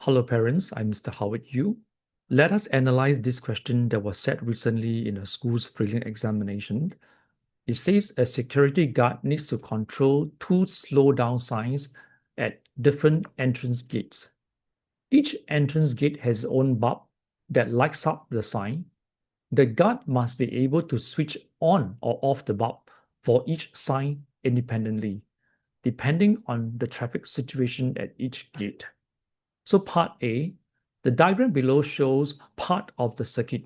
Hello parents, I'm Mr. Howard Yu. Let us analyze this question that was set recently in a school's prelim examination. It says a security guard needs to control two slow down signs at different entrance gates. Each entrance gate has its own bulb that lights up the sign. The guard must be able to switch on or off the bulb for each sign independently, depending on the traffic situation at each gate. So part A, the diagram below shows part of the circuit.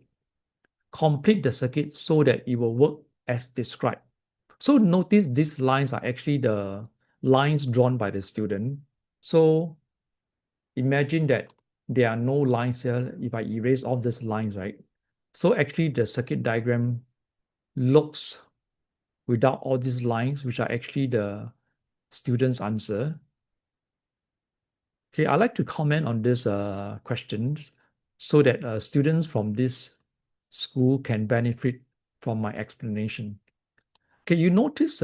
Complete the circuit so that it will work as described. So notice these lines are actually the lines drawn by the student. So imagine that there are no lines here. If I erase off these lines, right? So actually the circuit diagram looks without all these lines, which are actually the student's answer. Okay, I'd like to comment on these questions so that students from this school can benefit from my explanation. Okay, you notice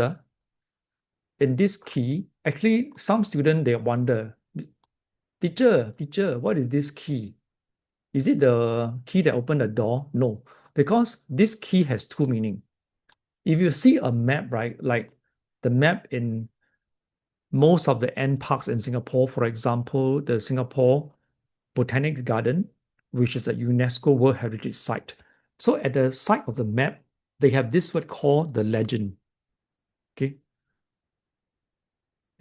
in this key, actually some students, they wonder, teacher, what is this key? Is it the key that opened the door? No, because this key has two meanings. If you see a map, right, like the map in most of the NParks in Singapore, for example, the Singapore Botanic Garden, which is a UNESCO World Heritage Site. So at the side of the map, they have this word called the legend. Okay.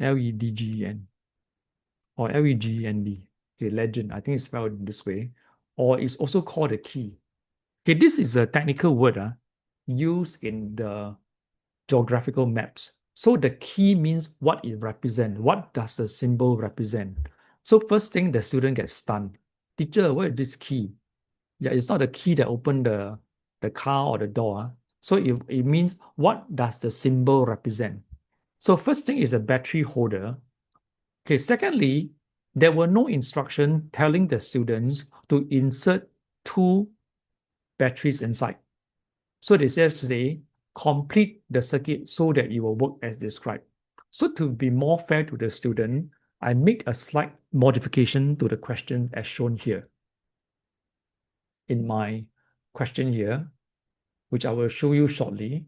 L-E-D-G-E-N or L-E-G-E-N-D. Okay, legend. I think it's spelled this way. Or it's also called a key. Okay, this is a technical word used in the geographical maps. So the key means what it represents. What does the symbol represent? So first thing, the student gets stunned. Teacher, what is this key? Yeah, it's not the key that opened the car or the door. So it means what does the symbol represent? So first thing is a battery holder. Okay, secondly, there were no instruction telling the students to insert two batteries inside. So they said today, complete the circuit so that it will work as described. So to be more fair to the student, I make a slight modification to the question as shown here. In my question here, which I will show you shortly,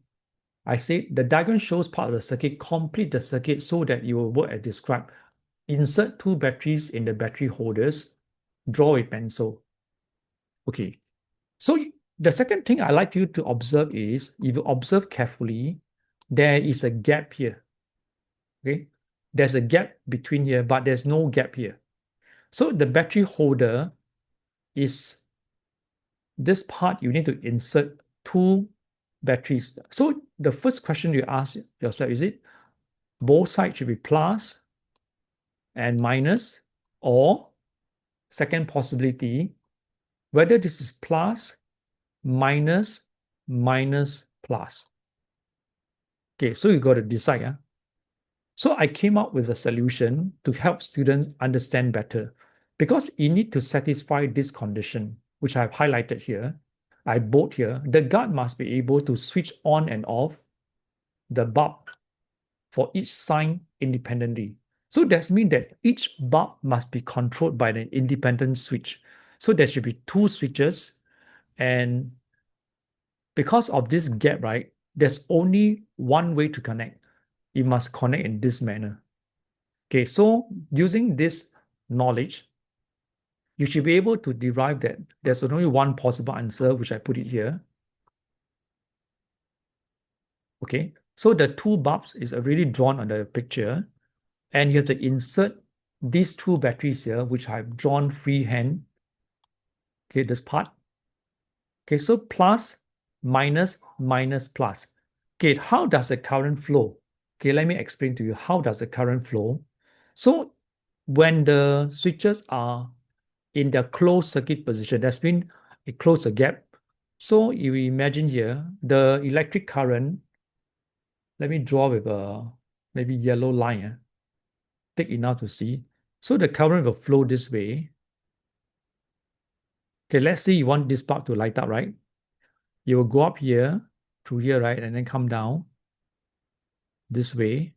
I say the diagram shows part of the circuit, complete the circuit so that it will work as described. Insert two batteries in the battery holders, draw with pencil. Okay, so the second thing I like you to observe is, if you observe carefully, there is a gap here. Okay, there's a gap between here, but there's no gap here. So the battery holder is this part, you need to insert two batteries. So the first question you ask yourself, is it both sides should be plus and minus, or second possibility, whether this is plus, minus, minus, plus. Okay, so you got to decide. So I came up with a solution to help students understand better, because you need to satisfy this condition, which I've highlighted here. I bold here, the guard must be able to switch on and off the bulb for each sign independently. So that means that each bulb must be controlled by an independent switch. So there should be two switches, and because of this gap, right, there's only one way to connect. You must connect in this manner. Okay, so using this knowledge, you should be able to derive that there's only one possible answer, which I put it here. Okay, so the two bulbs is already drawn on the picture, and you have to insert these two batteries here, which I've drawn freehand. Okay, this part. Okay, so plus, minus, minus, plus. Okay, how does the current flow? Okay, let me explain to you how does the current flow. So when the switches are in the closed circuit position, that's mean it closed a gap. So you imagine here, the electric current, let me draw with a maybe yellow line, thick enough to see. So the current will flow this way. Okay, let's say you want this part to light up, right? You will go up here, through here, right? And then come down this way,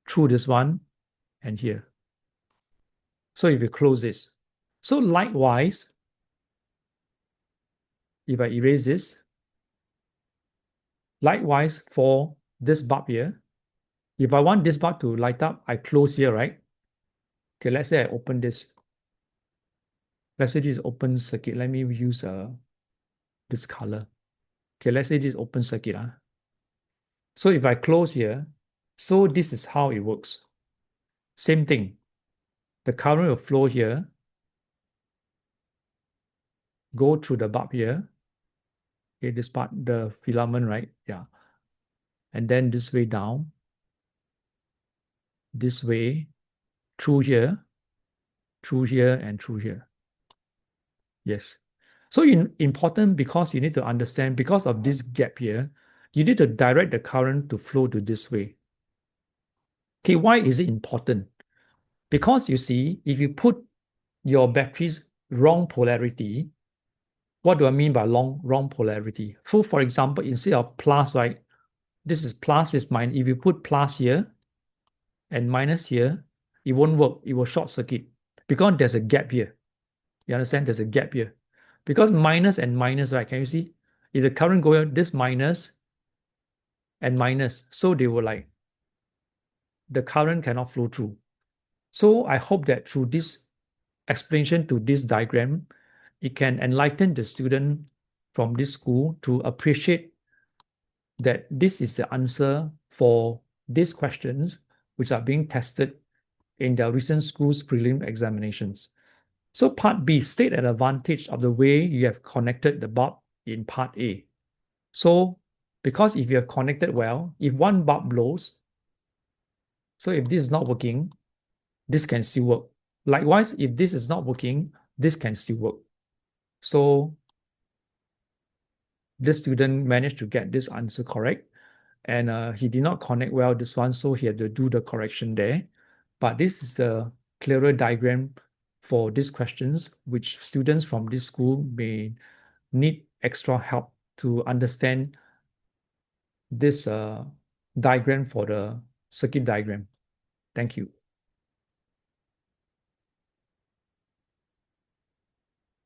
through this one and here. So if you close this. So likewise, if I erase this, likewise for this bulb here, if I want this bulb to light up, I close here, right? Okay, let's say I open this. Let's say this is open circuit. Let me use this color. Okay, let's say this is open circuit. So if I close here, so this is how it works. Same thing. The current will flow here, go through the bulb here. Okay, this part, the filament, right? Yeah. And then this way down, this way, through here, and through here. Yes. So important because you need to understand, because of this gap here, you need to direct the current to flow to this way. Okay, why is it important? Because you see, if you put your batteries wrong polarity, what do I mean by wrong polarity? So for example, instead of plus, right, this is plus, is minus. If you put plus here and minus here, it won't work. It will short circuit because there's a gap here. You understand? There's a gap here. Because minus and minus, right? Can you see? If the current going this minus and minus, so they will like, the current cannot flow through. So I hope that through this explanation to this diagram, it can enlighten the student from this school to appreciate that this is the answer for these questions which are being tested in their recent school's prelim examinations. So part B, state an advantage of the way you have connected the bulb in part A. So because if you have connected well, if one bulb blows, so if this is not working, this can still work. Likewise, if this is not working, this can still work. So this student managed to get this answer correct, and he did not connect well this one, so he had to do the correction there. But this is the clearer diagram for these questions, which students from this school may need extra help to understand this diagram for the circuit diagram. Thank you.